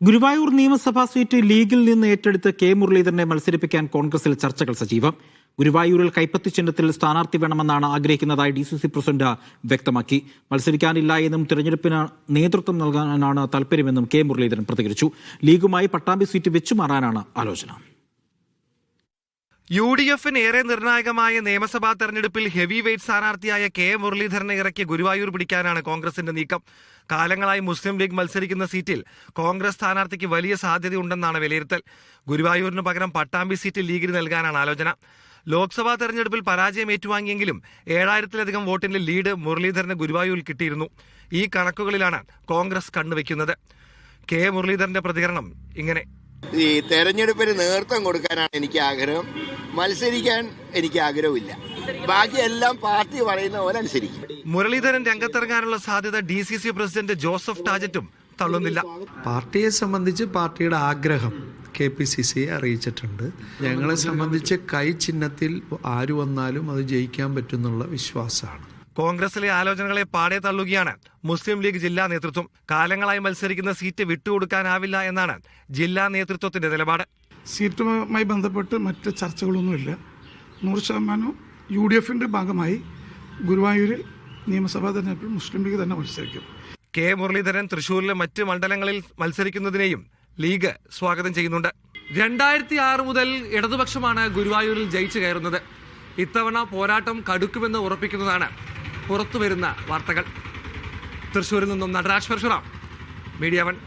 ഗുരുവായൂർ നിയമസഭാ സീറ്റ് ലീഗിൽ നിന്ന് ഏറ്റെടുത്ത് കെ മുരളീധരനെ മത്സരിപ്പിക്കാൻ കോൺഗ്രസിൽ ചർച്ചകൾ സജീവം. ഗുരുവായൂരിൽ കൈപ്പത്തി ചിഹ്നത്തിൽ സ്ഥാനാർത്ഥി വേണമെന്നാണ് ആഗ്രഹിക്കുന്നതായി DCC പ്രസിഡന്റ് വ്യക്തമാക്കി. മത്സരിക്കാനില്ല എന്നും തിരഞ്ഞെടുപ്പിന് നേതൃത്വം നൽകാനാണ് താൽപര്യമെന്നും കെ മുരളീധരൻ പ്രതികരിച്ചു. ലീഗുമായി പട്ടാമ്പി സീറ്റ് വെച്ചുമാറാനാണ് ആലോചന. UDFന് ഏറെ നിർണായകമായ നിയമസഭാ തെരഞ്ഞെടുപ്പിൽ ഹെവി വെയ്റ്റ് സ്ഥാനാർത്ഥിയായ കെ മുരളീധരനെ ഇറക്കി ഗുരുവായൂർ പിടിക്കാനാണ് കോൺഗ്രസിന്റെ നീക്കം. കാലങ്ങളായി മുസ്ലിം ലീഗ് മത്സരിക്കുന്ന സീറ്റിൽ കോൺഗ്രസ് സ്ഥാനാർത്ഥിക്ക് വലിയ സാധ്യതയുണ്ടെന്നാണ് വിലയിരുത്തൽ. ഗുരുവായൂരിന് പകരം പട്ടാമ്പി സീറ്റ് ലീഗിന് നൽകാനാണ് ആലോചന. ലോക്സഭാ തെരഞ്ഞെടുപ്പിൽ പരാജയം ഏറ്റുവാങ്ങിയെങ്കിലും 7000-ലധികം വോട്ടിന്റെ ലീഡ് മുരളീധരന് ഗുരുവായൂരിൽ കിട്ടിയിരുന്നു. ഈ കണക്കുകളിലാണ് കോൺഗ്രസ് കണ്ണുവെക്കുന്നത്. കെ മുരളീധരന്റെ പ്രതികരണം ഇങ്ങനെ: ഈ തെരഞ്ഞെടുപ്പിന് നേതൃത്വം കൊടുക്കാനാണ് എനിക്ക് ആഗ്രഹം, മത്സരിക്കാൻ എനിക്ക് ആഗ്രഹമില്ല. ബാക്കിയെല്ലാം പാർട്ടി പറയുന്ന പോലെ അനുസരിക്കും. മുരളീധരൻ രംഗത്തിറങ്ങാനുള്ള സാധ്യത DCC പ്രസിഡന്റ് ജോസഫ് ടാജറ്റും തള്ളുന്നില്ല. പാർട്ടിയെ സംബന്ധിച്ച് പാർട്ടിയുടെ ആഗ്രഹം KPCCയെ അറിയിച്ചിട്ടുണ്ട്. ഞങ്ങളെ സംബന്ധിച്ച് കൈ ചിഹ്നത്തിൽ ആര് വന്നാലും അത് ജയിക്കാൻ പറ്റുന്നുള്ള വിശ്വാസമാണ്. കോൺഗ്രസിലെ ആലോചനകളെ പാടെ തള്ളുകയാണ് മുസ്ലിം ലീഗ് ജില്ലാ നേതൃത്വം. കാലങ്ങളായി മത്സരിക്കുന്ന സീറ്റ് വിട്ടുകൊടുക്കാനാവില്ല എന്നാണ് ജില്ലാ നേതൃത്വത്തിന്റെ നിലപാട്. സീറ്റുമായി ബന്ധപ്പെട്ട് മറ്റ് ചർച്ചകളൊന്നുമില്ല. 100% UDFന്റെ ഭാഗമായി ഗുരുവായൂരിൽ നിയമസഭാ തെരഞ്ഞെടുപ്പിൽ മുസ്ലിം ലീഗ് തന്നെ മത്സരിക്കും. കെ മുരളീധരൻ തൃശൂരിലെ മറ്റ് മണ്ഡലങ്ങളിൽ മത്സരിക്കുന്നതിനെയും ലീഗ് സ്വാഗതം ചെയ്യുന്നുണ്ട്. 2006 മുതൽ ഇടതുപക്ഷമാണ് ഗുരുവായൂരിൽ ജയിച്ചു കയറുന്നത്. ഇത്തവണ പോരാട്ടം കടുക്കുമെന്ന് ഉറപ്പിക്കുന്നതാണ് പുറത്തുവരുന്ന വാർത്തകൾ. തൃശൂരിൽ നിന്നും നടരാജ് പരശുറാം, മീഡിയ 1.